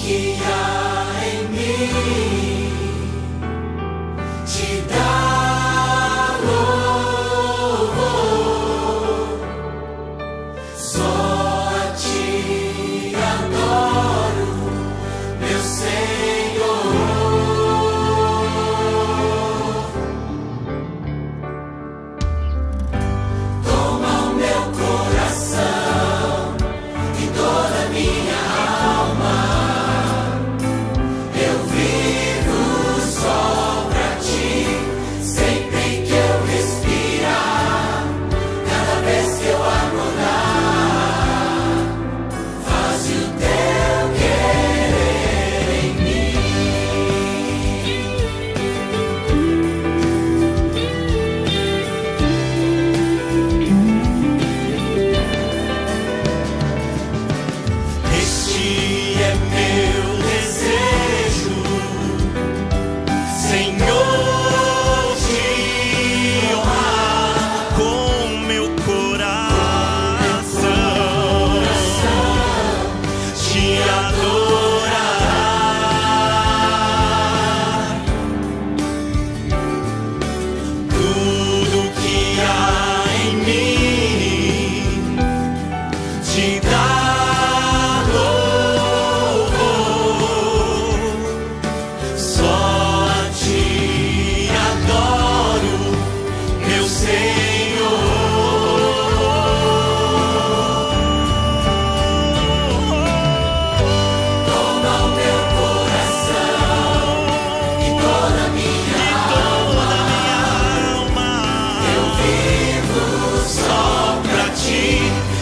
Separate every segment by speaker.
Speaker 1: que há em mim te dá louvor. Só a ti adoro, meu Senhor. Toma o meu coração e toda a minha alma. Eu vivo só pra ti, sempre que eu respirar, cada vez que eu acordar. Faze o teu querer em mim. Este é meu desejo, Senhor, te honrar
Speaker 2: Com meu coração
Speaker 1: te adorar. Tudo que há em mim te dá louvor. Só a ti adoro, meu Senhor. Toma o meu coração e toda a minha alma. Eu vivo só pra ti,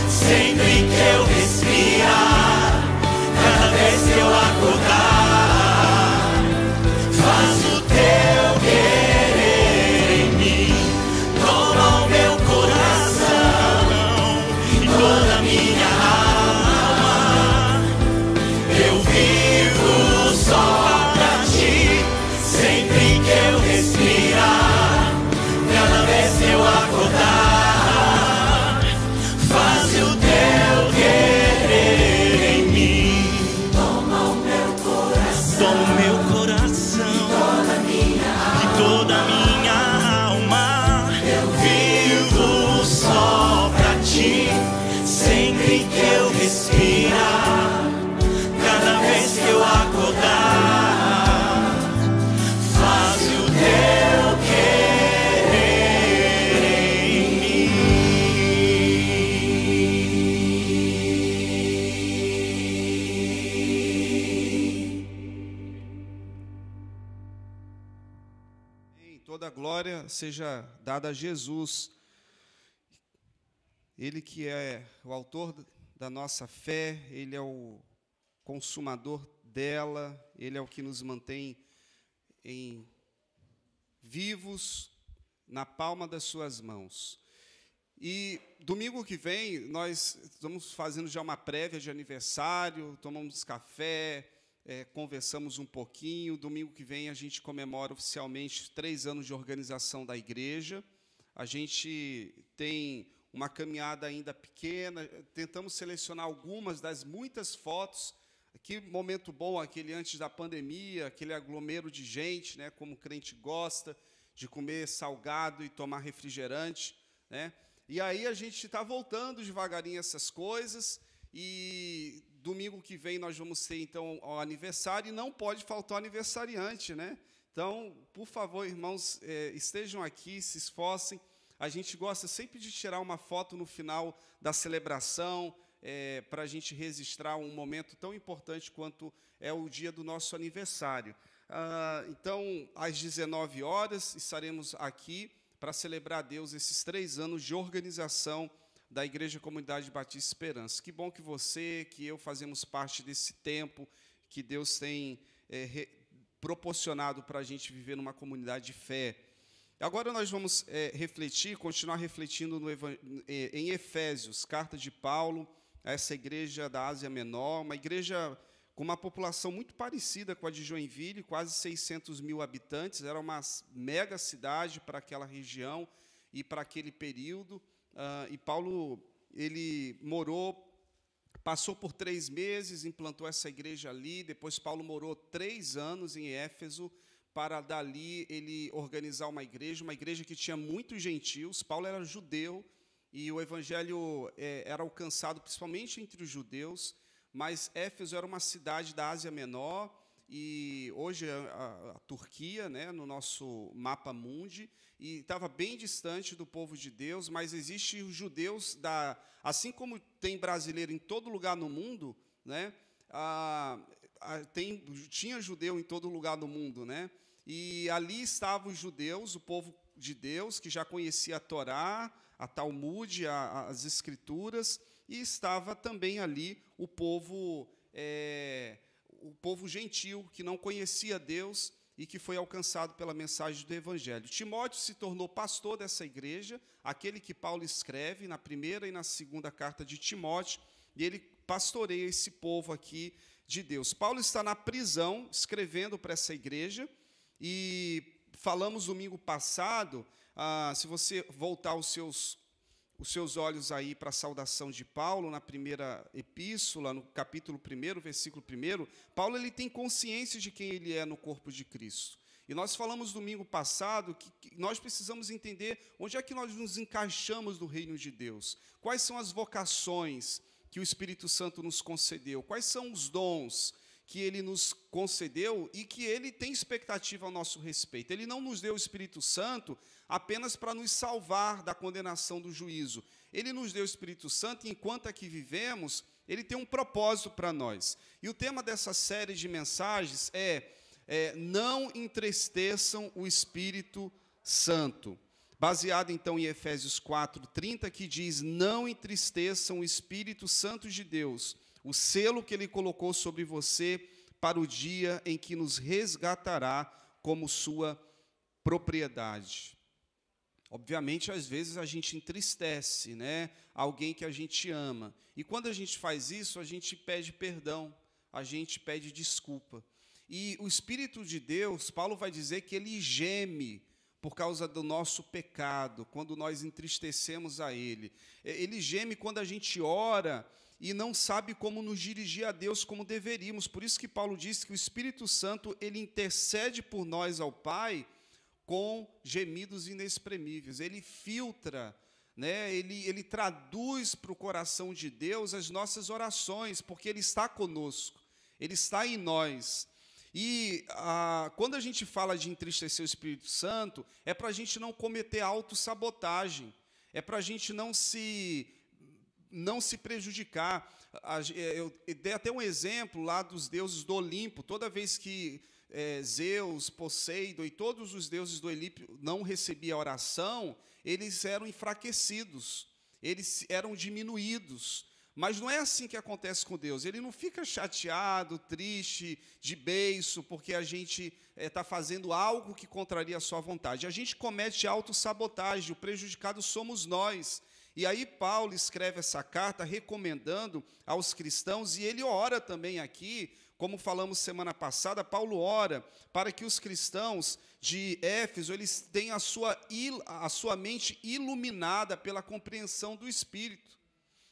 Speaker 1: sempre que eu respirar, cada vez que eu acordar. Faz o teu querer em mim. Toma o meu coração e toda a minha alma. Eu vivo só pra ti, sempre que eu respirar, cada vez que eu acordar. Faz o teu querer em mim. Toma o meu coração,
Speaker 2: Toma o meu coração
Speaker 1: e toda a minha alma.
Speaker 2: e toda a minha alma.
Speaker 1: Eu vivo só pra ti, sempre que eu respirar, cada vez que eu acordar. Faz o teu querer em mim.
Speaker 3: Toda a glória seja dada a Jesus, Ele que é o autor da nossa fé, Ele é o consumador dela, Ele é o que nos mantém vivos na palma das suas mãos. E domingo que vem nós estamos fazendo já uma prévia de aniversário, tomamos café, conversamos um pouquinho. Domingo que vem a gente comemora oficialmente 3 anos de organização da igreja. A gente tem uma caminhada ainda pequena, tentamos selecionar algumas das muitas fotos. Que momento bom aquele antes da pandemia, aquele aglomero de gente, né, como o crente gosta de comer salgado e tomar refrigerante, né? E aí a gente está voltando devagarinho essas coisas, e domingo que vem nós vamos ter, então, o aniversário, e não pode faltar o aniversariante, né? Então, por favor, irmãos, estejam aqui, se esforcem. A gente gosta sempre de tirar uma foto no final da celebração, para a gente registrar um momento tão importante quanto é o dia do nosso aniversário. Então, às 19 horas, estaremos aqui para celebrar a Deus esses 3 anos de organização da Igreja Comunidade Batista Esperança. Que bom que você, que eu fazemos parte desse tempo que Deus tem proporcionado para a gente viver numa comunidade de fé. Agora nós vamos continuar refletindo em Efésios, carta de Paulo a essa igreja da Ásia Menor, uma igreja com uma população muito parecida com a de Joinville, quase 600 mil habitantes, era uma mega cidade para aquela região e para aquele período. E Paulo, ele morou passou por 3 meses, implantou essa igreja ali. Depois Paulo morou 3 anos em Éfeso, para dali ele organizar uma igreja que tinha muitos gentios. Paulo era judeu, e o evangelho era alcançado principalmente entre os judeus, mas Éfeso era uma cidade da Ásia Menor, e hoje a Turquia, né, no nosso mapa mundi, e estava bem distante do povo de Deus, mas existem os judeus, assim como tem brasileiro em todo lugar no mundo, né, tinha judeu em todo lugar do mundo, né, e ali estavam os judeus, o povo de Deus, que já conhecia a Torá, a Talmud, as Escrituras, e estava também ali o povo gentil, que não conhecia Deus e que foi alcançado pela mensagem do Evangelho. Timóteo se tornou pastor dessa igreja, aquele que Paulo escreve na primeira e na segunda carta de Timóteo, e ele pastoreia esse povo aqui de Deus. Paulo está na prisão, escrevendo para essa igreja, e falamos domingo passado, se você voltar os seus olhos aí para a saudação de Paulo, na primeira epístola, no capítulo 1, versículo 1, Paulo ele tem consciência de quem ele é no corpo de Cristo. E nós falamos domingo passado que nós precisamos entender onde é que nós nos encaixamos no reino de Deus, quais são as vocações que o Espírito Santo nos concedeu, quais são os dons que ele nos concedeu e que ele tem expectativa ao nosso respeito. Ele não nos deu o Espírito Santo apenas para nos salvar da condenação do juízo. Ele nos deu o Espírito Santo e, enquanto aqui vivemos, ele tem um propósito para nós. E o tema dessa série de mensagens não entristeçam o Espírito Santo. Baseado, então, em Efésios 4:30, que diz: não entristeçam o Espírito Santo de Deus, o selo que ele colocou sobre você para o dia em que nos resgatará como sua propriedade. Obviamente, às vezes a gente entristece, né, alguém que a gente ama. E quando a gente faz isso, a gente pede perdão, a gente pede desculpa. E o Espírito de Deus, Paulo vai dizer que ele geme por causa do nosso pecado, quando nós entristecemos a ele. Ele geme quando a gente ora e não sabe como nos dirigir a Deus como deveríamos. Por isso que Paulo diz que o Espírito Santo, ele intercede por nós ao Pai com gemidos inexprimíveis. Ele filtra, né? Ele traduz para o coração de Deus as nossas orações, porque ele está conosco, ele está em nós. E quando a gente fala de entristecer o Espírito Santo, é para a gente não cometer autossabotagem, é para a gente não se prejudicar. Eu dei até um exemplo lá dos deuses do Olimpo. Toda vez que Zeus, Poseidon e todos os deuses do Olimpo não recebiam a oração, eles eram enfraquecidos, eles eram diminuídos. Mas não é assim que acontece com Deus. Ele não fica chateado, triste, de beiço, porque a gente está fazendo algo que contraria a sua vontade. A gente comete autossabotagem, o prejudicado somos nós. E aí Paulo escreve essa carta recomendando aos cristãos, e ele ora também aqui, como falamos semana passada, Paulo ora para que os cristãos de Éfeso eles tenham a sua mente iluminada pela compreensão do Espírito.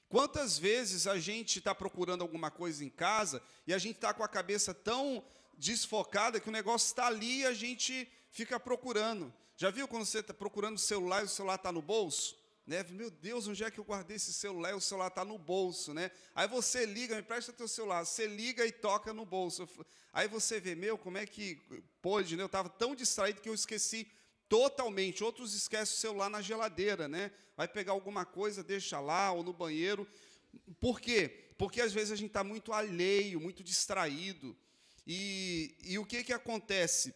Speaker 3: Quantas vezes a gente está procurando alguma coisa em casa e a gente está com a cabeça tão desfocada que o negócio está ali e a gente fica procurando. Já viu quando você está procurando o celular e o celular está no bolso? Né? Meu Deus, onde é que eu guardei esse celular? E o celular está no bolso, né? Aí você liga, me presta teu celular, você liga e toca no bolso. Aí você vê, como é que pôde, né? Eu estava tão distraído que eu esqueci totalmente. Outros esquecem o celular na geladeira, né? Vai pegar alguma coisa, deixa lá, ou no banheiro. Por quê? Porque às vezes a gente está muito alheio, muito distraído. E o que acontece?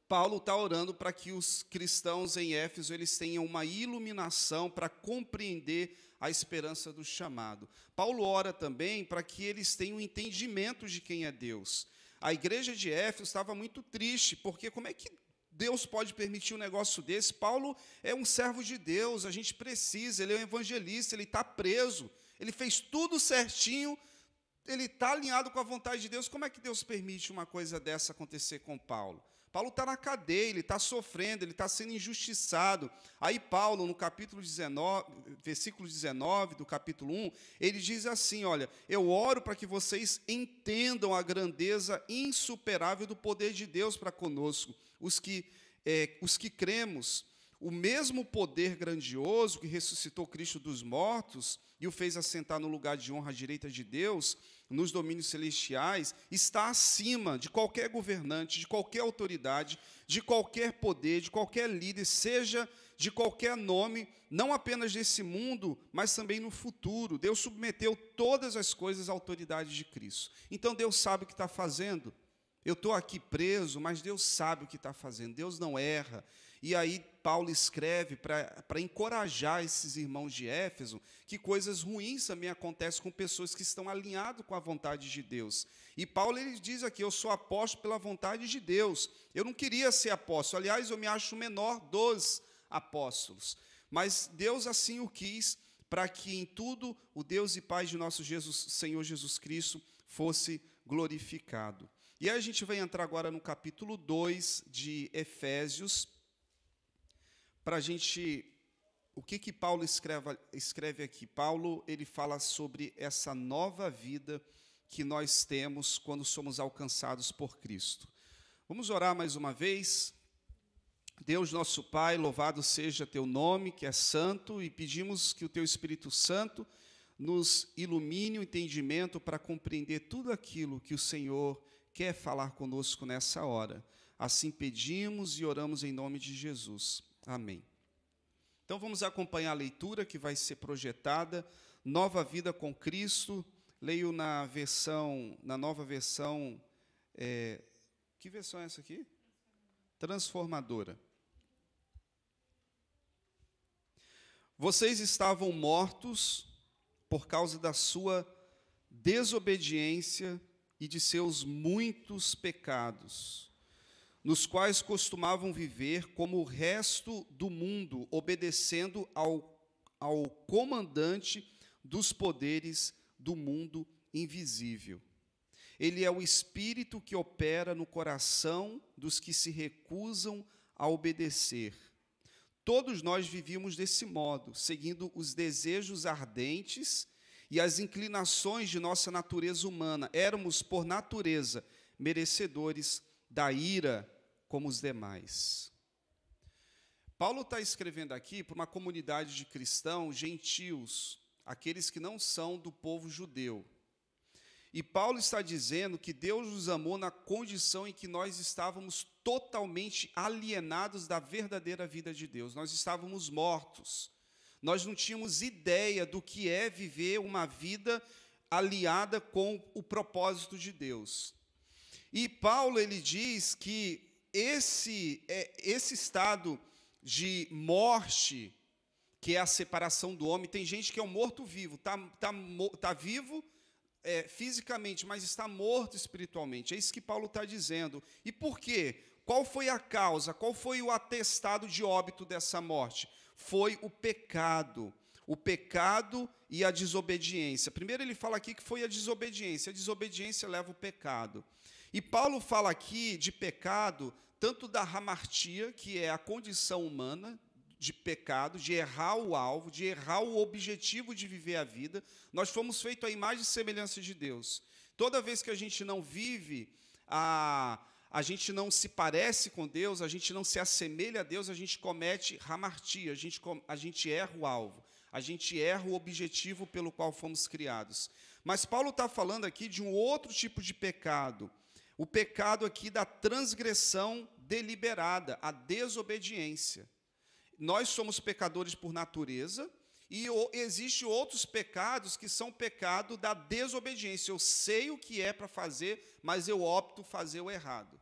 Speaker 3: Paulo está orando para que os cristãos em Éfeso eles tenham uma iluminação para compreender a esperança do chamado. Paulo ora também para que eles tenham entendimento de quem é Deus. A igreja de Éfeso estava muito triste, porque como é que Deus pode permitir um negócio desse? Paulo é um servo de Deus, a gente precisa, ele é um evangelista, ele está preso, ele fez tudo certinho, ele está alinhado com a vontade de Deus. Como é que Deus permite uma coisa dessa acontecer com Paulo? Paulo está na cadeia, ele está sofrendo, ele está sendo injustiçado. Aí Paulo, no capítulo 19, versículo 19 do capítulo 1, ele diz assim, olha, eu oro para que vocês entendam a grandeza insuperável do poder de Deus para conosco, os que cremos. O mesmo poder grandioso que ressuscitou Cristo dos mortos e o fez assentar no lugar de honra à direita de Deus, nos domínios celestiais, está acima de qualquer governante, de qualquer autoridade, de qualquer poder, de qualquer líder, seja de qualquer nome, não apenas desse mundo, mas também no futuro. Deus submeteu todas as coisas à autoridade de Cristo. Então Deus sabe o que está fazendo. Eu estou aqui preso, mas Deus sabe o que está fazendo, Deus não erra. E aí Paulo escreve para encorajar esses irmãos de Éfeso que coisas ruins também acontecem com pessoas que estão alinhadas com a vontade de Deus. E Paulo ele diz aqui, eu sou apóstolo pela vontade de Deus. Eu não queria ser apóstolo, aliás, eu me acho o menor dos apóstolos. Mas Deus assim o quis, para que em tudo o Deus e Pai de nosso Senhor Jesus Cristo fosse glorificado. E aí a gente vai entrar agora no capítulo 2 de Efésios, para a gente, o que Paulo escreve aqui? Paulo, ele fala sobre essa nova vida que nós temos quando somos alcançados por Cristo. Vamos orar mais uma vez. Deus nosso Pai, louvado seja teu nome, que é santo, e pedimos que o teu Espírito Santo nos ilumine o entendimento para compreender tudo aquilo que o Senhor quer falar conosco nessa hora. Assim pedimos e oramos em nome de Jesus. Amém. Então vamos acompanhar a leitura que vai ser projetada, Nova Vida com Cristo. Leio na nova versão, que versão é essa aqui? Transformadora. Vocês estavam mortos por causa da sua desobediência e de seus muitos pecados, nos quais costumavam viver como o resto do mundo, obedecendo ao comandante dos poderes do mundo invisível. Ele é o espírito que opera no coração dos que se recusam a obedecer. Todos nós vivíamos desse modo, seguindo os desejos ardentes e as inclinações de nossa natureza humana. Éramos, por natureza, merecedores da ira como os demais. Paulo está escrevendo aqui para uma comunidade de cristãos gentios, aqueles que não são do povo judeu. E Paulo está dizendo que Deus nos amou na condição em que nós estávamos totalmente alienados da verdadeira vida de Deus. Nós estávamos mortos. Nós não tínhamos ideia do que é viver uma vida aliada com o propósito de Deus. E Paulo ele diz que esse estado de morte, que é a separação do homem, tem gente que é um morto-vivo, tá vivo fisicamente, mas está morto espiritualmente. É isso que Paulo está dizendo. E por quê? Qual foi a causa? Qual foi o atestado de óbito dessa morte? Foi o pecado e a desobediência. Primeiro ele fala aqui que foi a desobediência leva o pecado. E Paulo fala aqui de pecado, tanto da hamartia, que é a condição humana de pecado, de errar o alvo, de errar o objetivo de viver a vida. Nós fomos feitos à imagem e semelhança de Deus. Toda vez que a gente não vive, a gente não se parece com Deus, a gente não se assemelha a Deus, a gente comete hamartia, a gente erra o alvo, a gente erra o objetivo pelo qual fomos criados. Mas Paulo está falando aqui de um outro tipo de pecado, o pecado aqui da transgressão deliberada, a desobediência. Nós somos pecadores por natureza e existem outros pecados que são pecado da desobediência. Eu sei o que é para fazer, mas eu opto fazer o errado.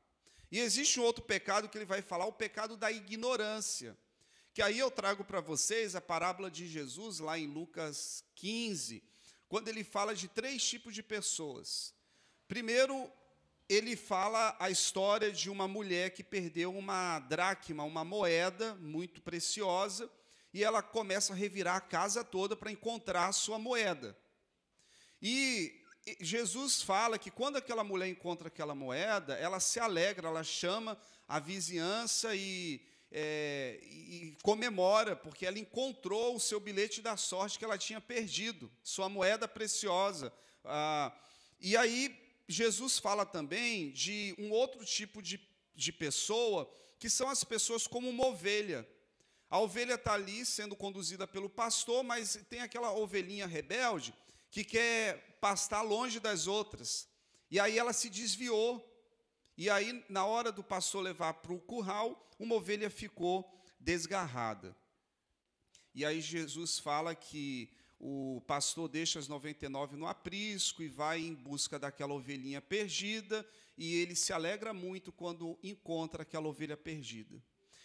Speaker 3: E existe um outro pecado que ele vai falar, o pecado da ignorância. Que aí eu trago para vocês a parábola de Jesus, lá em Lucas 15, quando ele fala de 3 tipos de pessoas. Primeiro, ele fala a história de uma mulher que perdeu uma dracma, uma moeda muito preciosa, e ela começa a revirar a casa toda para encontrar a sua moeda. E Jesus fala que quando aquela mulher encontra aquela moeda, ela se alegra, ela chama a vizinhança e comemora, porque ela encontrou o seu bilhete da sorte que ela tinha perdido, sua moeda preciosa. E aí, Jesus fala também de um outro tipo de pessoa, que são as pessoas como uma ovelha. A ovelha está ali sendo conduzida pelo pastor, mas tem aquela ovelhinha rebelde que quer pastar longe das outras. E aí ela se desviou. E aí, na hora do pastor levar para o curral, uma ovelha ficou desgarrada. E aí Jesus fala que o pastor deixa as 99 no aprisco e vai em busca daquela ovelhinha perdida, e ele se alegra muito quando encontra aquela ovelha perdida.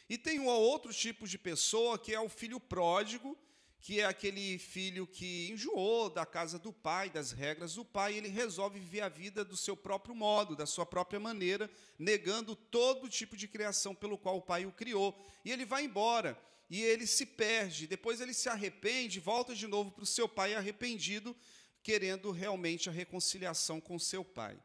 Speaker 3: E tem um outro tipo de pessoa, que é o filho pródigo, que é aquele filho que enjoou da casa do pai, das regras do pai, e ele resolve viver a vida do seu próprio modo, da sua própria maneira, negando todo tipo de criação pelo qual o pai o criou. E ele vai embora, e ele se perde, depois ele se arrepende, volta de novo para o seu pai arrependido, querendo realmente a reconciliação com seu pai.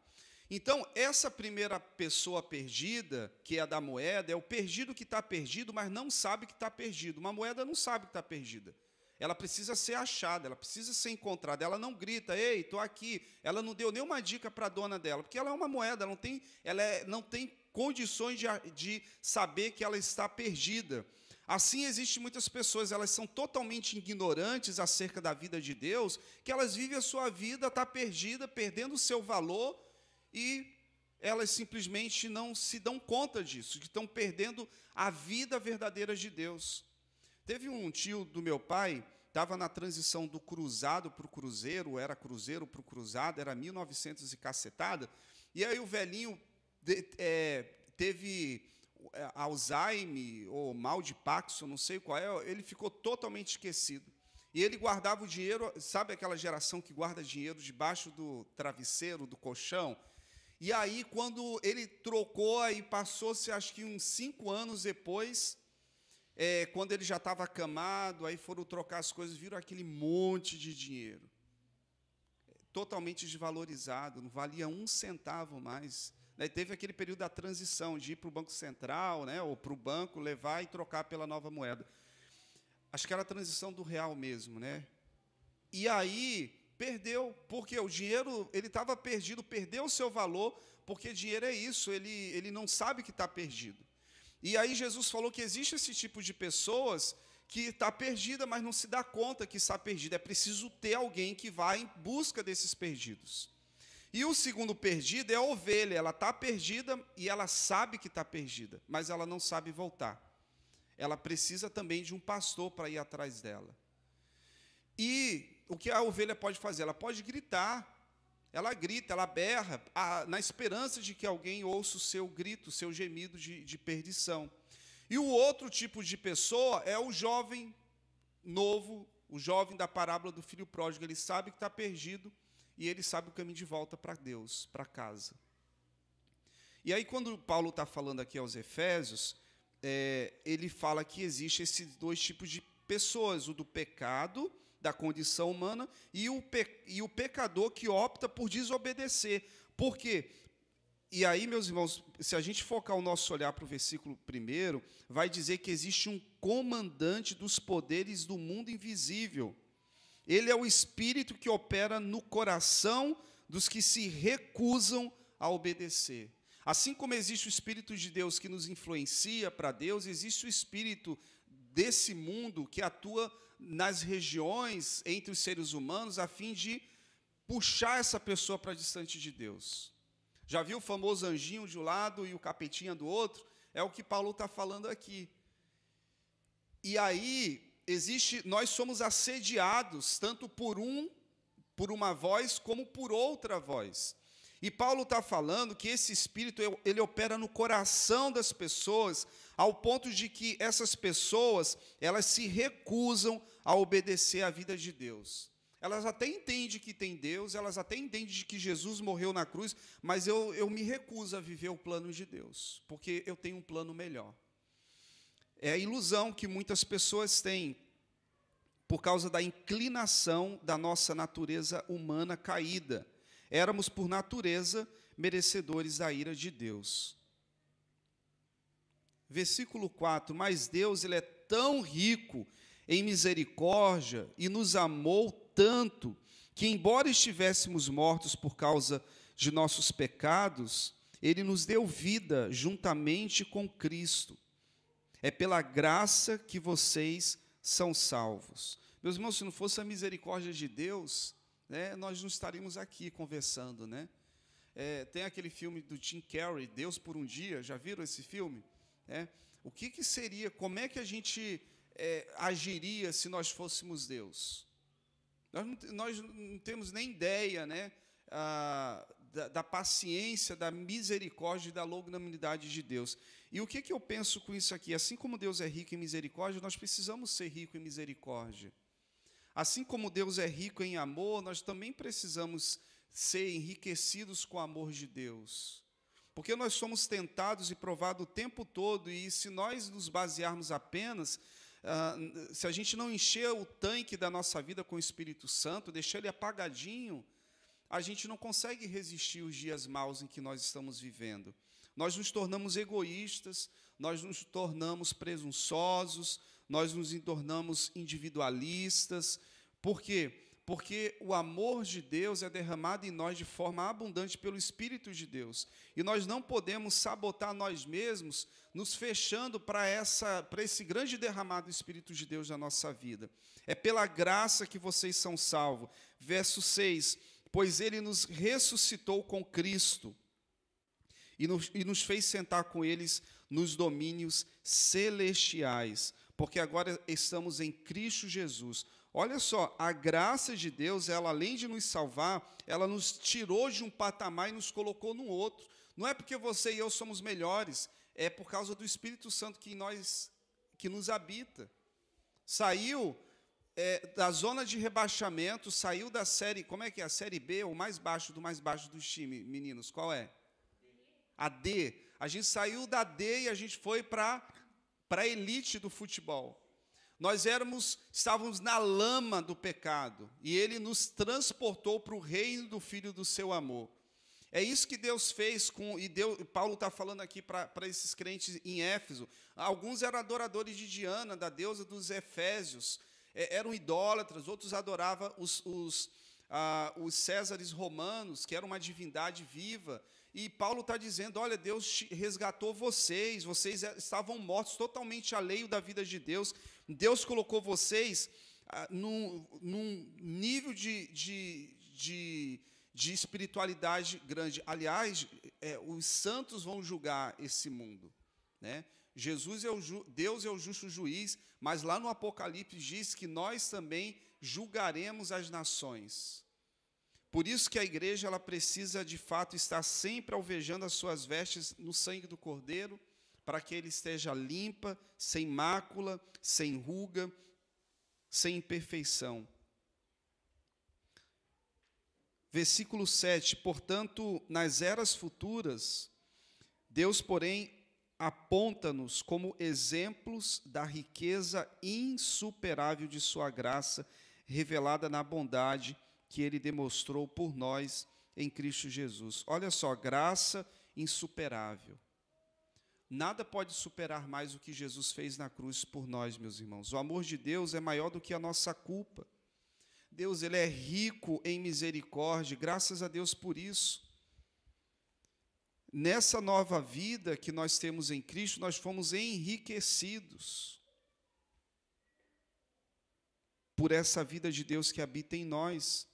Speaker 3: Então, essa primeira pessoa perdida, que é a da moeda, é o perdido que está perdido, mas não sabe que está perdido. Uma moeda não sabe que está perdida. Ela precisa ser achada, ela precisa ser encontrada. Ela não grita, ei, estou aqui. Ela não deu nenhuma dica para a dona dela, porque ela é uma moeda, não tem condições de saber que ela está perdida. Assim, existem muitas pessoas, elas são totalmente ignorantes acerca da vida de Deus, que elas vivem a sua vida, está perdida, perdendo o seu valor, e elas simplesmente não se dão conta disso, que estão perdendo a vida verdadeira de Deus. Teve um tio do meu pai, estava na transição do cruzado para o cruzeiro, era cruzeiro para o cruzado, era 1900 e cacetada, e aí o velhinho teve Alzheimer ou mal de Parkinson, não sei qual é, ele ficou totalmente esquecido. E ele guardava o dinheiro, sabe aquela geração que guarda dinheiro debaixo do travesseiro, do colchão? E aí, quando ele trocou, aí passou-se, acho que uns 5 anos depois, quando ele já estava acamado, aí foram trocar as coisas, viram aquele monte de dinheiro, totalmente desvalorizado, não valia 1 centavo mais. Daí teve aquele período da transição, de ir para o Banco Central, né, ou para o banco, levar e trocar pela nova moeda. Acho que era a transição do real mesmo, né? E aí perdeu, porque o dinheiro, ele estava perdido, perdeu o seu valor, porque dinheiro é isso, ele não sabe que está perdido. E aí Jesus falou que existe esse tipo de pessoas que está perdida, mas não se dá conta que está perdida. É preciso ter alguém que vá em busca desses perdidos. E o segundo perdido é a ovelha, ela está perdida e ela sabe que está perdida, mas ela não sabe voltar. Ela precisa também de um pastor para ir atrás dela. E o que a ovelha pode fazer? Ela pode gritar, ela grita, ela berra, na esperança de que alguém ouça o seu grito, o seu gemido de perdição. E o outro tipo de pessoa é o jovem novo, o jovem da parábola do filho pródigo. Ele sabe que está perdido e ele sabe o caminho de volta para Deus, para casa. E aí, quando Paulo está falando aqui aos Efésios, ele fala que existe esses 2 tipos de pessoas, o do pecado, da condição humana, e o pecador que opta por desobedecer. Por quê? E aí, meus irmãos, se a gente focar o nosso olhar para o versículo 1, vai dizer que existe um comandante dos poderes do mundo invisível. Ele é o espírito que opera no coração dos que se recusam a obedecer. Assim como existe o Espírito de Deus que nos influencia para Deus, existe o espírito desse mundo que atua nas regiões entre os seres humanos a fim de puxar essa pessoa para distante de Deus. Já viu o famoso anjinho de um lado e o capetinha do outro? É o que Paulo está falando aqui. E aí, nós somos assediados tanto por uma voz como por outra voz. E Paulo está falando que esse espírito, ele opera no coração das pessoas, ao ponto de que essas pessoas, elas se recusam a obedecer à vida de Deus. Elas até entendem que tem Deus, elas até entendem que Jesus morreu na cruz, mas eu me recuso a viver o plano de Deus, porque eu tenho um plano melhor. É a ilusão que muitas pessoas têm, por causa da inclinação da nossa natureza humana caída. éramos por natureza merecedores da ira de Deus. Versículo 4, mas Deus, ele é tão rico em misericórdia e nos amou tanto, que embora estivéssemos mortos por causa de nossos pecados, ele nos deu vida juntamente com Cristo. É pela graça que vocês são salvos. Meus irmãos, se não fosse a misericórdia de Deus, né, nós não estaríamos aqui conversando, né? Tem aquele filme do Jim Carrey, Deus por um Dia, já viram esse filme? O que seria, como é que a gente agiria se nós fôssemos Deus? Nós não temos nem ideia, né, da paciência, da misericórdia e da longanimidade de Deus. E o que eu penso com isso aqui? Assim como Deus é rico em misericórdia, nós precisamos ser ricos em misericórdia. Assim como Deus é rico em amor, nós também precisamos ser enriquecidos com o amor de Deus. Porque nós somos tentados e provados o tempo todo, e se nós nos basearmos apenas, se a gente não encher o tanque da nossa vida com o Espírito Santo, deixar ele apagadinho, a gente não consegue resistir os dias maus em que nós estamos vivendo. Nós nos tornamos egoístas, nós nos tornamos presunçosos, nós nos tornamos individualistas. Por quê? Porque o amor de Deus é derramado em nós de forma abundante pelo Espírito de Deus. E nós não podemos sabotar nós mesmos, nos fechando para esse grande derramado do Espírito de Deus na nossa vida. É pela graça que vocês são salvos. Verso 6, pois ele nos ressuscitou com Cristo e nos fez sentar com eles nos domínios celestiais, porque agora estamos em Cristo Jesus. Olha só, a graça de Deus, ela além de nos salvar, ela nos tirou de um patamar e nos colocou no outro. Não é porque você e eu somos melhores, é por causa do Espírito Santo que nos habita. Saiu da zona de rebaixamento, saiu da série, como é que é? A série B, o mais baixo do mais baixo dos times, meninos, qual é? A D. A gente saiu da D e a gente foi para a elite do futebol. Nós estávamos na lama do pecado, e ele nos transportou para o reino do Filho do seu amor. É isso que Deus fez Paulo está falando aqui para esses crentes em Éfeso. Alguns eram adoradores de Diana, da deusa dos Efésios, eram idólatras, outros adoravam os Césares romanos, que era uma divindade viva. E Paulo está dizendo, olha, Deus resgatou vocês estavam mortos, totalmente alheio da vida de Deus. Deus colocou vocês num nível de espiritualidade grande. Aliás, os santos vão julgar esse mundo, né? Deus é o justo juiz, mas lá no Apocalipse diz que nós também julgaremos as nações. Por isso que a igreja ela precisa, de fato, estar sempre alvejando as suas vestes no sangue do Cordeiro, para que ele esteja limpa, sem mácula, sem ruga, sem imperfeição. Versículo 7, portanto, nas eras futuras, Deus, porém, aponta-nos como exemplos da riqueza insuperável de sua graça, revelada na bondade que ele demonstrou por nós em Cristo Jesus. Olha só, graça insuperável. Nada pode superar mais o que Jesus fez na cruz por nós, meus irmãos. O amor de Deus é maior do que a nossa culpa. Deus, ele é rico em misericórdia, graças a Deus por isso. Nessa nova vida que nós temos em Cristo, nós fomos enriquecidos por essa vida de Deus que habita em nós.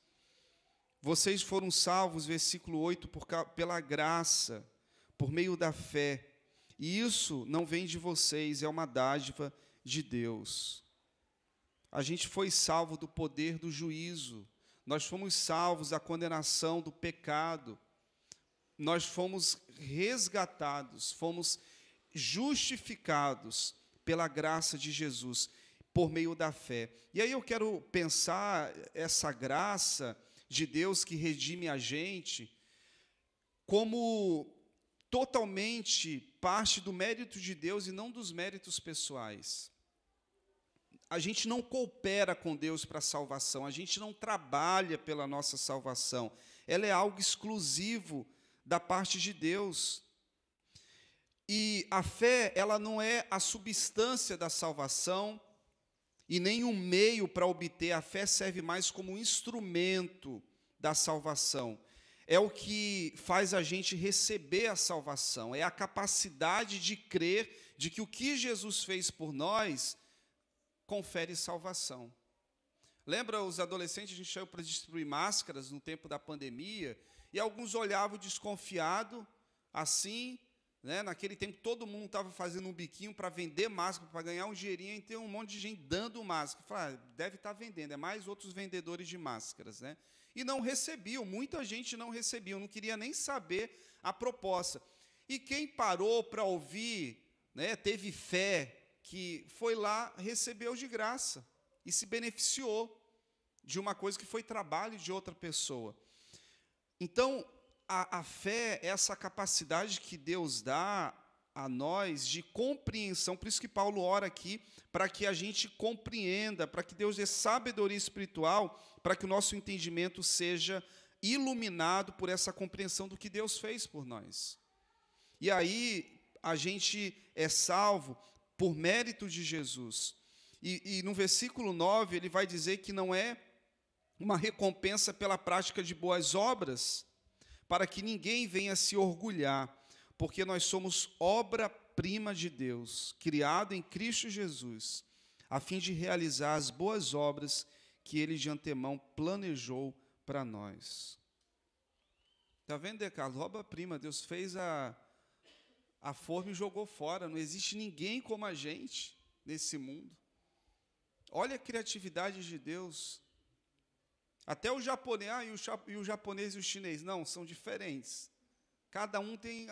Speaker 3: Vocês foram salvos, versículo 8, pela graça, por meio da fé. E isso não vem de vocês, é uma dádiva de Deus. A gente foi salvo do poder do juízo. Nós fomos salvos da condenação do pecado. Nós fomos resgatados, fomos justificados pela graça de Jesus, por meio da fé. E aí eu quero pensar essa graça de Deus que redime a gente como totalmente parte do mérito de Deus e não dos méritos pessoais. a gente não coopera com Deus para a salvação, a gente não trabalha pela nossa salvação. Ela é algo exclusivo da parte de Deus. E a fé, ela não é a substância da salvação e nem um meio para obter. A fé serve mais como um instrumento da salvação. É o que faz a gente receber a salvação, é a capacidade de crer de que o que Jesus fez por nós confere salvação. Lembra os adolescentes, a gente saiu para distribuir máscaras no tempo da pandemia, e alguns olhavam desconfiado, assim, né? Naquele tempo todo mundo estava fazendo um biquinho para vender máscara, para ganhar um dinheirinho, e tem um monte de gente dando máscara. Falei, deve estar vendendo, é mais outros vendedores de máscaras, né? E não recebiam, muita gente não recebia, não queria nem saber a proposta. E quem parou para ouvir, né, teve fé, que foi lá, recebeu de graça e se beneficiou de uma coisa que foi trabalho de outra pessoa. Então, a fé é essa capacidade que Deus dá a nós de compreensão, por isso que Paulo ora aqui, para que a gente compreenda, para que Deus dê sabedoria espiritual, para que o nosso entendimento seja iluminado por essa compreensão do que Deus fez por nós. E aí, a gente é salvo por mérito de Jesus. E no versículo 9, ele vai dizer que não é uma recompensa pela prática de boas obras, para que ninguém venha se orgulhar, porque nós somos obra-prima de Deus, criado em Cristo Jesus, a fim de realizar as boas obras que Ele de antemão planejou para nós. Está vendo, Decalo? Obra-prima, Deus fez a forma e jogou fora, não existe ninguém como a gente nesse mundo. Olha a criatividade de Deus. Até o japonês, e o japonês e o chinês, não, são diferentes. Cada um tem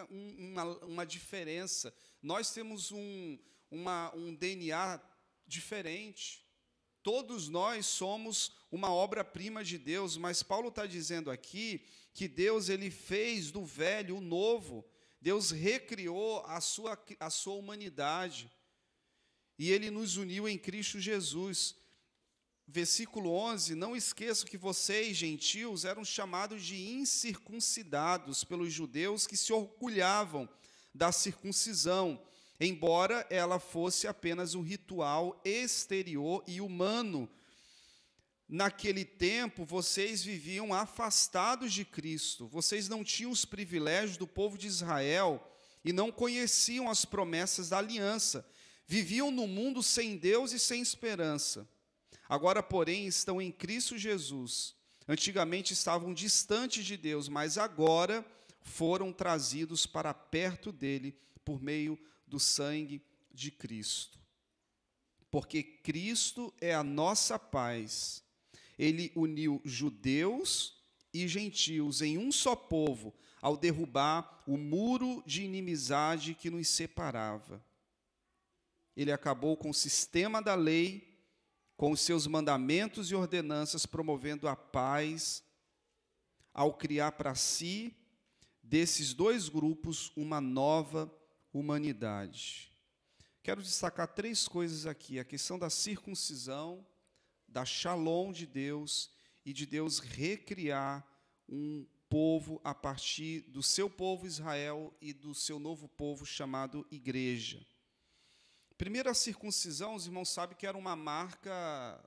Speaker 3: uma diferença. Nós temos um DNA diferente. Todos nós somos uma obra-prima de Deus, mas Paulo está dizendo aqui que Deus ele fez do velho o novo. Deus recriou a sua humanidade. E Ele nos uniu em Cristo Jesus. Versículo 11, não esqueçam que vocês, gentios, eram chamados de incircuncidados pelos judeus que se orgulhavam da circuncisão, embora ela fosse apenas um ritual exterior e humano. Naquele tempo, vocês viviam afastados de Cristo, vocês não tinham os privilégios do povo de Israel e não conheciam as promessas da aliança, viviam no mundo sem Deus e sem esperança. Agora, porém, estão em Cristo Jesus. Antigamente estavam distantes de Deus, mas agora foram trazidos para perto dele por meio do sangue de Cristo. Porque Cristo é a nossa paz. Ele uniu judeus e gentios em um só povo, ao derrubar o muro de inimizade que nos separava. Ele acabou com o sistema da lei, com os seus mandamentos e ordenanças, promovendo a paz, ao criar para si, desses dois grupos, uma nova humanidade. Quero destacar 3 coisas aqui: a questão da circuncisão, da shalom de Deus e de Deus recriar um povo a partir do seu povo Israel e do seu novo povo chamado igreja. Primeiro, a circuncisão, os irmãos sabem que era uma marca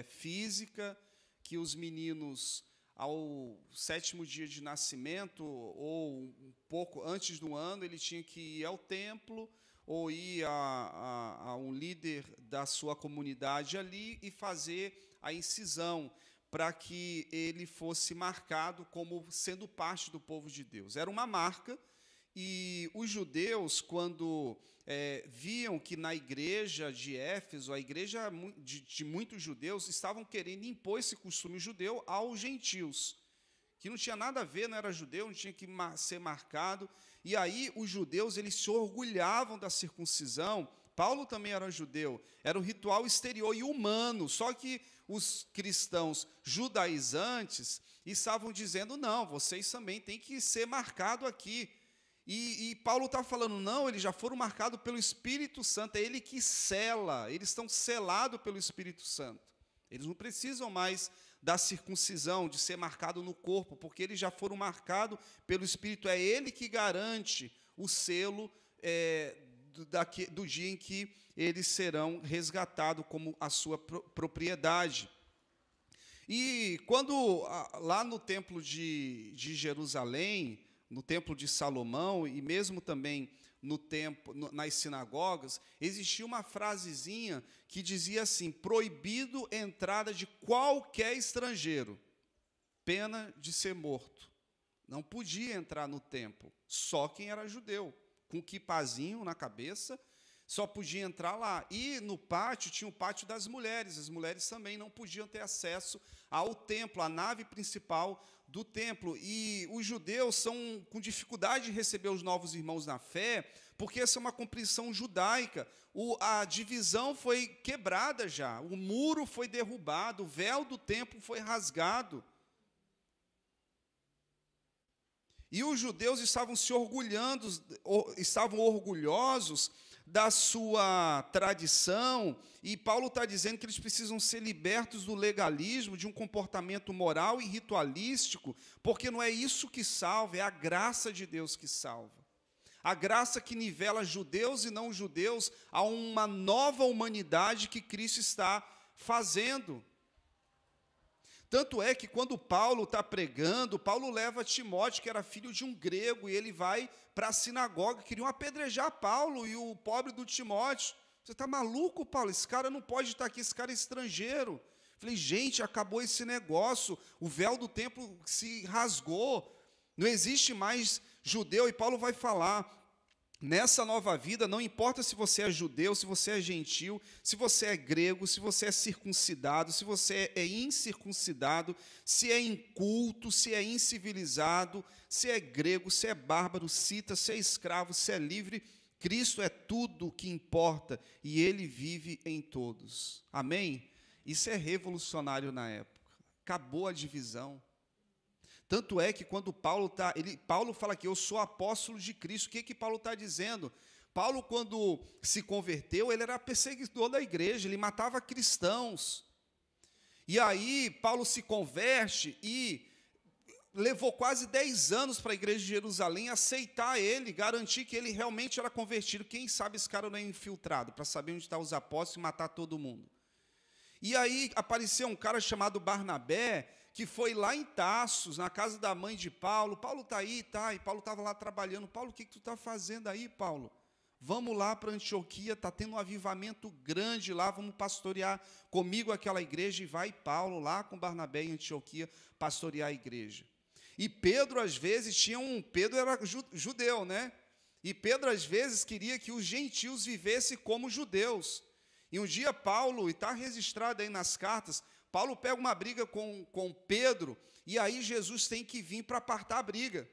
Speaker 3: física, que os meninos, ao 7º dia de nascimento, ou um pouco antes do ano, ele tinha que ir ao templo, ou ir a um líder da sua comunidade ali e fazer a incisão, para que ele fosse marcado como sendo parte do povo de Deus. Era uma marca, e os judeus, quando viam que na igreja de Éfeso, a igreja de muitos judeus, estavam querendo impor esse costume judeu aos gentios, que não tinha nada a ver, não era judeu, não tinha que ser marcado. E aí os judeus, eles se orgulhavam da circuncisão. Paulo também era judeu, era um ritual exterior e humano, só que os cristãos judaizantes estavam dizendo, não, vocês também têm que ser marcados aqui. E Paulo está falando, não, eles já foram marcados pelo Espírito Santo, é Ele que sela, eles estão selados pelo Espírito Santo. Eles não precisam mais da circuncisão, de ser marcado no corpo, porque eles já foram marcados pelo Espírito, é Ele que garante o selo do dia em que eles serão resgatados como a sua propriedade. E quando, lá no templo de Jerusalém, no templo de Salomão, e mesmo também no templo, nas sinagogas, existia uma frasezinha que dizia assim: proibido entrada de qualquer estrangeiro, pena de ser morto. Não podia entrar no templo, só quem era judeu, com quipazinho na cabeça, só podia entrar lá. E no pátio tinha o pátio das mulheres, as mulheres também não podiam ter acesso ao templo, à nave principal do templo. E os judeus são com dificuldade de receber os novos irmãos na fé, porque essa é uma compreensão judaica. A divisão foi quebrada já, o muro foi derrubado, o véu do templo foi rasgado. E os judeus estavam orgulhosos da sua tradição, e Paulo está dizendo que eles precisam ser libertos do legalismo, de um comportamento moral e ritualístico, porque não é isso que salva, é a graça de Deus que salva. A graça que nivela judeus e não judeus a uma nova humanidade que Cristo está fazendo. Tanto é que quando Paulo está pregando, Paulo leva Timóteo, que era filho de um grego, e ele vai para a sinagoga. Queriam apedrejar Paulo e o pobre do Timóteo. Você está maluco, Paulo? Esse cara não pode estar aqui, esse cara é estrangeiro. Falei, gente, acabou esse negócio, o véu do templo se rasgou, não existe mais judeu. E Paulo vai falar, nessa nova vida, não importa se você é judeu, se você é gentil, se você é grego, se você é circuncidado, se você é incircuncidado, se é inculto, se é incivilizado, se é grego, se é bárbaro, cita, se é escravo, se é livre, Cristo é tudo o que importa e Ele vive em todos. Amém? Isso é revolucionário na época. Acabou a divisão. Tanto é que quando Paulo fala que eu sou apóstolo de Cristo, o que Paulo está dizendo? Paulo, quando se converteu, ele era perseguidor da igreja, ele matava cristãos. E aí, Paulo se converte e levou quase 10 anos para a igreja de Jerusalém aceitar ele, garantir que ele realmente era convertido. Quem sabe esse cara não é infiltrado, para saber onde estão os apóstolos e matar todo mundo. E aí apareceu um cara chamado Barnabé, que foi lá em Tarsos, na casa da mãe de Paulo. Paulo está aí, tá? E Paulo estava lá trabalhando. Paulo, o que tu está fazendo aí, Paulo? Vamos lá para Antioquia, está tendo um avivamento grande lá, vamos pastorear comigo aquela igreja. E vai Paulo lá com Barnabé em Antioquia pastorear a igreja. E Pedro, às vezes, Pedro era judeu, né? E Pedro, às vezes, queria que os gentios vivessem como judeus. E um dia Paulo, e está registrado aí nas cartas, Paulo pega uma briga com Pedro, e aí Jesus tem que vir para apartar a briga.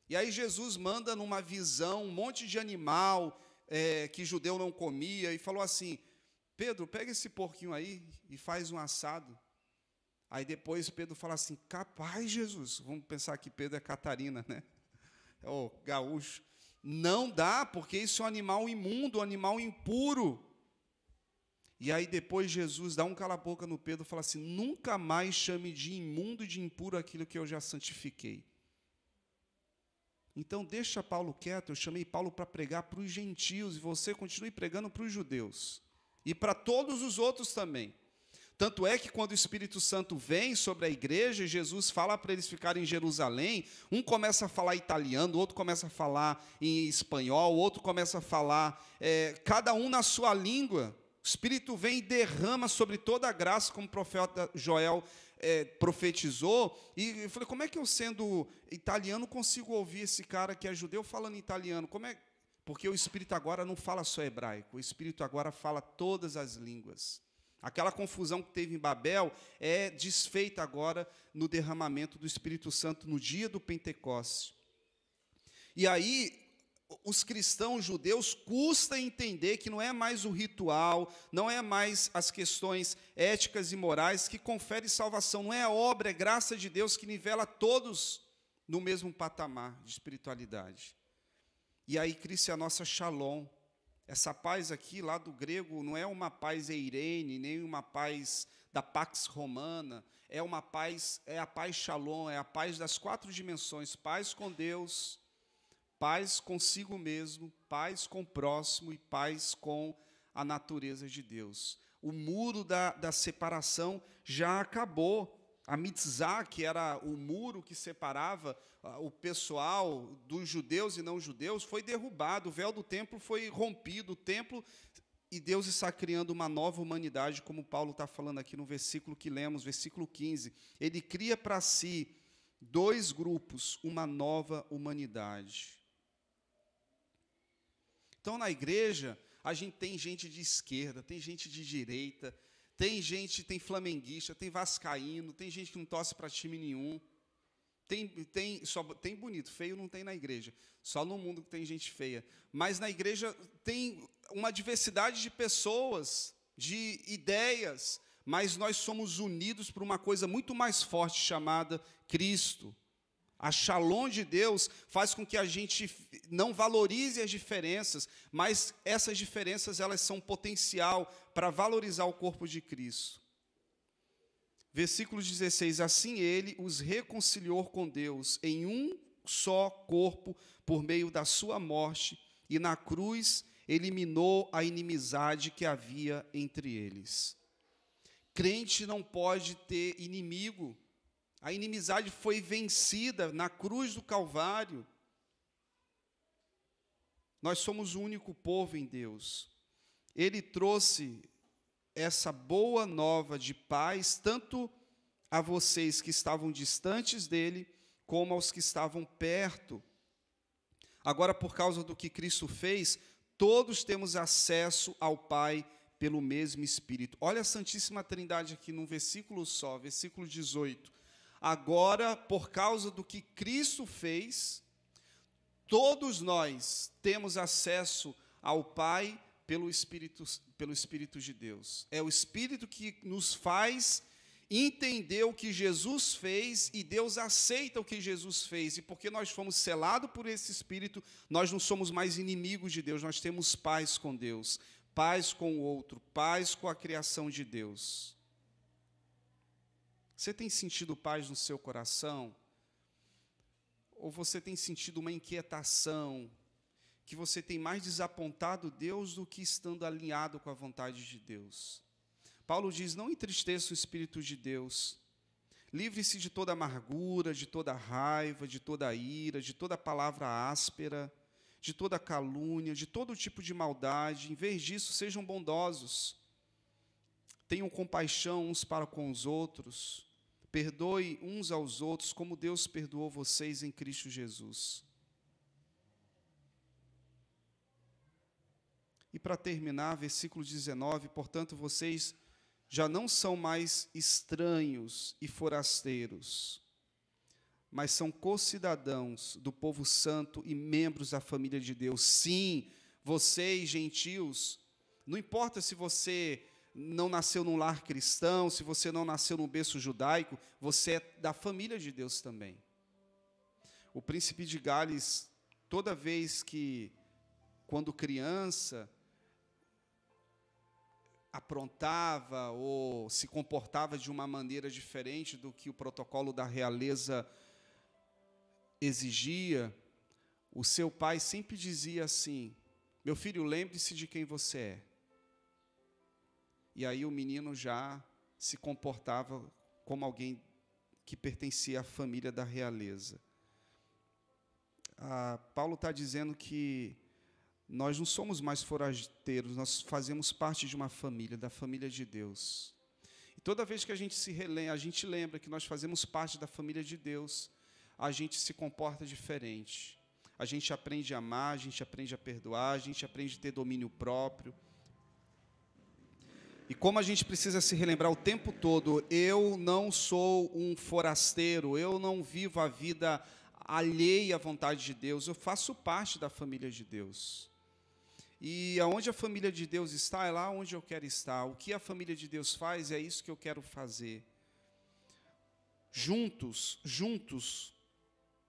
Speaker 3: E aí Jesus manda numa visão um monte de animal que judeu não comia, e falou assim, Pedro, pega esse porquinho aí e faz um assado. Aí depois Pedro fala assim, capaz, Jesus, vamos pensar que Pedro é Catarina, né? É o gaúcho. Não dá, porque isso é um animal imundo, um animal impuro. E aí depois Jesus dá um cala-boca no Pedro e fala assim, nunca mais chame de imundo e de impuro aquilo que eu já santifiquei. Então deixa Paulo quieto, eu chamei Paulo para pregar para os gentios, e você continue pregando para os judeus. E para todos os outros também. Tanto é que quando o Espírito Santo vem sobre a igreja, Jesus fala para eles ficarem em Jerusalém, um começa a falar italiano, o outro começa a falar em espanhol, o outro começa a falar, cada um na sua língua. O Espírito vem e derrama sobre toda a graça, como o profeta Joel profetizou. E eu falei, como é que eu, sendo italiano, consigo ouvir esse cara que é judeu falando italiano? Porque o Espírito agora não fala só hebraico, o Espírito agora fala todas as línguas. Aquela confusão que teve em Babel é desfeita agora no derramamento do Espírito Santo no dia do Pentecostes. E aí, os cristãos judeus custa entender que não é mais o ritual, não é mais as questões éticas e morais que conferem salvação, não é a obra, é graça de Deus que nivela todos no mesmo patamar de espiritualidade. E aí cria-se a nossa shalom. Essa paz aqui, lá do grego, não é uma paz eirene, nem uma paz da pax romana, é uma paz, é a paz shalom, é a paz das 4 dimensões: paz com Deus, paz consigo mesmo, paz com o próximo e paz com a natureza de Deus. O muro da separação já acabou. A mitzvah, que era o muro que separava o pessoal dos judeus e não judeus, foi derrubado, o véu do templo foi rompido, o templo, e Deus está criando uma nova humanidade, como Paulo está falando aqui no versículo que lemos, versículo 15. Ele cria para si 2 grupos, uma nova humanidade. Então, na igreja, a gente tem gente de esquerda, tem gente de direita, tem flamenguista, tem vascaíno, tem gente que não torce para time nenhum. Tem bonito, feio não tem na igreja. Só no mundo que tem gente feia. Mas na igreja tem uma diversidade de pessoas, de ideias, mas nós somos unidos por uma coisa muito mais forte chamada Cristo. A shalom de Deus faz com que a gente não valorize as diferenças, mas essas diferenças, elas são potencial para valorizar o corpo de Cristo. Versículo 16: assim ele os reconciliou com Deus em um só corpo por meio da sua morte, e na cruz eliminou a inimizade que havia entre eles. Crente não pode ter inimigo. A inimizade foi vencida na cruz do Calvário. Nós somos o único povo em Deus. Ele trouxe essa boa nova de paz, tanto a vocês que estavam distantes dele, como aos que estavam perto. Agora, por causa do que Cristo fez, todos temos acesso ao Pai pelo mesmo Espírito. Olha a Santíssima Trindade aqui num versículo só, versículo 18. Agora, por causa do que Cristo fez, todos nós temos acesso ao Pai pelo Espírito de Deus. É o Espírito que nos faz entender o que Jesus fez, e Deus aceita o que Jesus fez. E porque nós fomos selados por esse Espírito, nós não somos mais inimigos de Deus, nós temos paz com Deus, paz com o outro, paz com a criação de Deus. Você tem sentido paz no seu coração? Ou você tem sentido uma inquietação, que você tem mais desapontado Deus do que estando alinhado com a vontade de Deus? Paulo diz: não entristeça o Espírito de Deus. Livre-se de toda amargura, de toda raiva, de toda ira, de toda palavra áspera, de toda calúnia, de todo tipo de maldade. Em vez disso, sejam bondosos. Tenham compaixão uns para com os outros. Perdoe uns aos outros, como Deus perdoou vocês em Cristo Jesus. E para terminar, versículo 19: portanto, vocês já não são mais estranhos e forasteiros, mas são co-cidadãos do povo santo e membros da família de Deus. Sim, vocês, gentios, não importa se você não nasceu num lar cristão, se você não nasceu num berço judaico, você é da família de Deus também. O príncipe de Gales, toda vez que, quando criança, aprontava ou se comportava de uma maneira diferente do que o protocolo da realeza exigia, o seu pai sempre dizia assim: meu filho, lembre-se de quem você é. E aí o menino já se comportava como alguém que pertencia à família da realeza. Paulo está dizendo que nós não somos mais forasteiros, nós fazemos parte de uma família, da família de Deus. E toda vez que a gente lembra que nós fazemos parte da família de Deus, a gente se comporta diferente. A gente aprende a amar, a gente aprende a perdoar, a gente aprende a ter domínio próprio. E como a gente precisa se relembrar o tempo todo: eu não sou um forasteiro, eu não vivo a vida alheia à vontade de Deus, eu faço parte da família de Deus. E aonde a família de Deus está, é lá onde eu quero estar. O que a família de Deus faz, é isso que eu quero fazer. Juntos,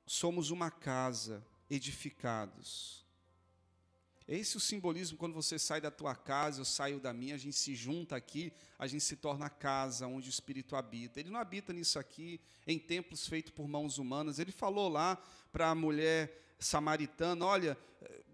Speaker 3: somos uma casa, edificados. Esse é o simbolismo quando você sai da tua casa, eu saio da minha, a gente se junta aqui, a gente se torna a casa onde o Espírito habita. Ele não habita nisso aqui, em templos feitos por mãos humanas. Ele falou lá para a mulher samaritana, olha,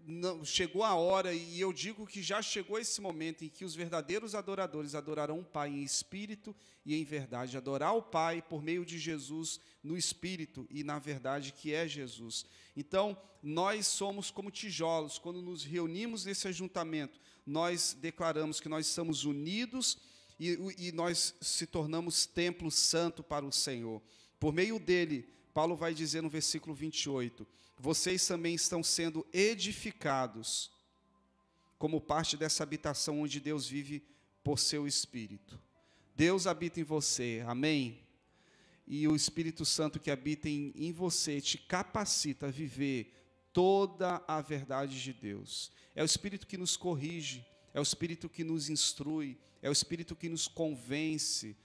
Speaker 3: não, chegou a hora, e eu digo que já chegou esse momento em que os verdadeiros adoradores adorarão o Pai em espírito e em verdade. Adorar o Pai por meio de Jesus no espírito e na verdade, que é Jesus. Então, nós somos como tijolos. Quando nos reunimos nesse ajuntamento, nós declaramos que nós estamos unidos e nós se tornamos templo santo para o Senhor. Por meio dele, Paulo vai dizer no versículo 28, vocês também estão sendo edificados como parte dessa habitação onde Deus vive por seu Espírito. Deus habita em você, amém? E o Espírito Santo que habita em você te capacita a viver toda a verdade de Deus. É o Espírito que nos corrige, é o Espírito que nos instrui, é o Espírito que nos convence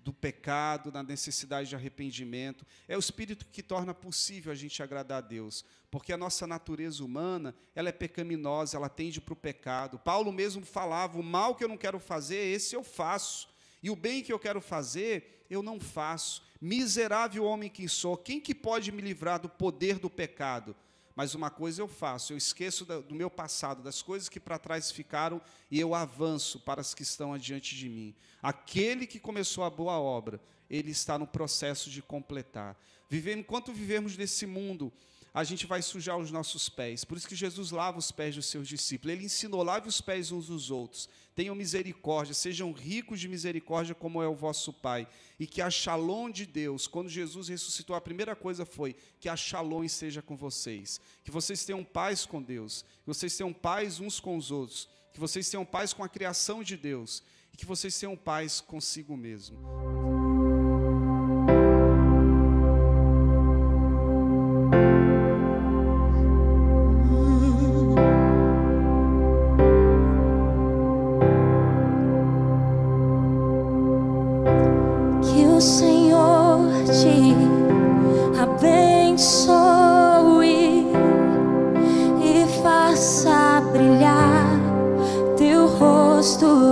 Speaker 3: do pecado, da necessidade de arrependimento. É o Espírito que torna possível a gente agradar a Deus, porque a nossa natureza humana, ela é pecaminosa, ela tende para o pecado. Paulo mesmo falava, o mal que eu não quero fazer, esse eu faço, e o bem que eu quero fazer, eu não faço. Miserável homem que sou, quem que pode me livrar do poder do pecado? Mas uma coisa eu faço, eu esqueço do meu passado, das coisas que para trás ficaram, e eu avanço para as que estão adiante de mim. Aquele que começou a boa obra, ele está no processo de completar. Enquanto vivemos nesse mundo, a gente vai sujar os nossos pés. Por isso que Jesus lava os pés dos seus discípulos. Ele ensinou, lave os pés uns dos outros. Tenham misericórdia, sejam ricos de misericórdia como é o vosso Pai. E que a shalom de Deus, quando Jesus ressuscitou, a primeira coisa foi que a shalom esteja com vocês. Que vocês tenham paz com Deus, que vocês tenham paz uns com os outros, que vocês tenham paz com a criação de Deus e que vocês tenham paz consigo mesmo.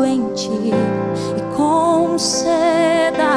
Speaker 4: Em ti e conceda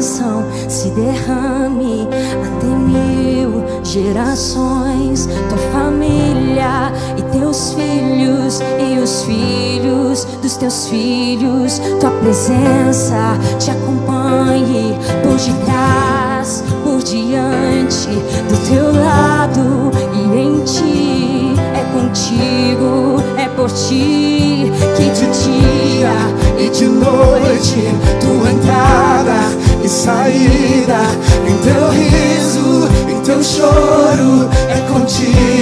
Speaker 4: bênção se derrame até 1000 gerações. Tua família e teus filhos e os filhos dos teus filhos. Tua presença te acompanhe por detrás, por diante, do teu lado e em ti. É contigo, é por ti que de dia e de noite, tua entrada e saída, em teu riso, em teu choro, é contigo.